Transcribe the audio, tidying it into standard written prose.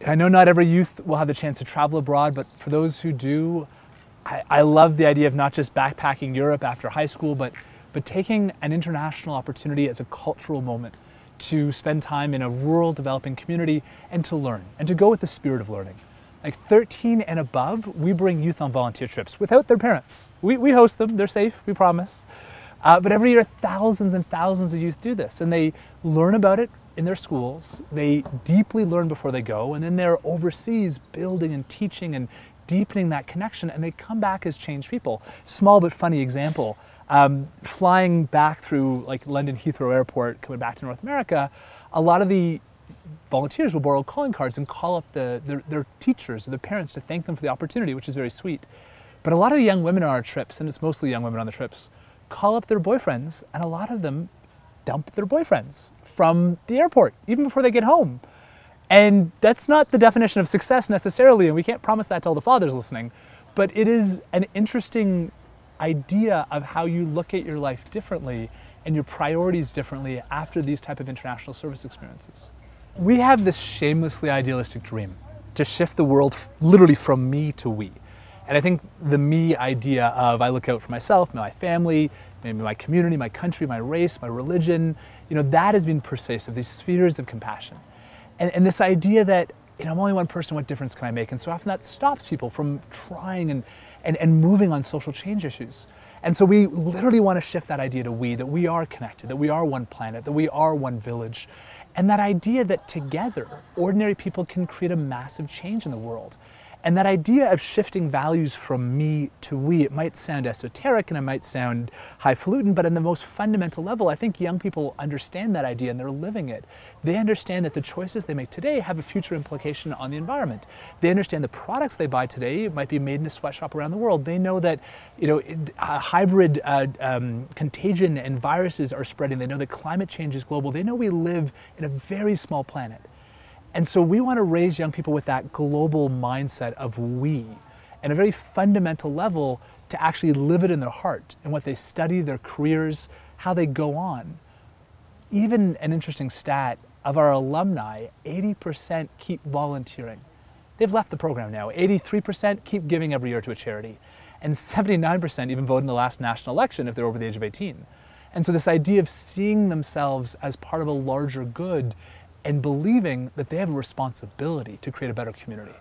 I know not every youth will have the chance to travel abroad, but for those who do, I love the idea of not just backpacking Europe after high school, but taking an international opportunity as a cultural moment to spend time in a rural developing community and to learn and to go with the spirit of learning. Like 13 and above, we bring youth on volunteer trips without their parents. We host them, they're safe, we promise. But every year, thousands and thousands of youth do this, and they learn about it in their schools. They deeply learn before they go, and then they're overseas building and teaching and deepening that connection, and they come back as changed people. Small but funny example, flying back through like London Heathrow Airport, coming back to North America, a lot of the volunteers will borrow calling cards and call up their teachers or their parents to thank them for the opportunity, which is very sweet. But a lot of the young women on our trips, and it's mostly young women on the trips, call up their boyfriends, and a lot of them dump their boyfriends from the airport, even before they get home. And that's not the definition of success necessarily, and we can't promise that to all the fathers listening, but it is an interesting idea of how you look at your life differently and your priorities differently after these type of international service experiences. We have this shamelessly idealistic dream to shift the world literally from me to we. And I think the me idea of I look out for myself, my family, maybe my community, my country, my race, my religion, that has been persuasive, these spheres of compassion. And this idea that, I'm only one person, what difference can I make? And so often that stops people from trying and moving on social change issues. And so we literally want to shift that idea to we, that we are connected, that we are one planet, that we are one village. And that idea that together, ordinary people can create a massive change in the world. And that idea of shifting values from me to we, it might sound esoteric and it might sound highfalutin, but in the most fundamental level, I think young people understand that idea and they're living it. They understand that the choices they make today have a future implication on the environment. They understand the products they buy today might be made in a sweatshop around the world. They know that hybrid contagion and viruses are spreading. They know that climate change is global. They know we live in a very small planet. And so we want to raise young people with that global mindset of we, and a very fundamental level to actually live it in their heart, in what they study, their careers, how they go on. Even an interesting stat, of our alumni, 80% keep volunteering. They've left the program now. 83% keep giving every year to a charity. And 79% even vote in the last national election if they're over the age of 18. And so this idea of seeing themselves as part of a larger good and believing that they have a responsibility to create a better community.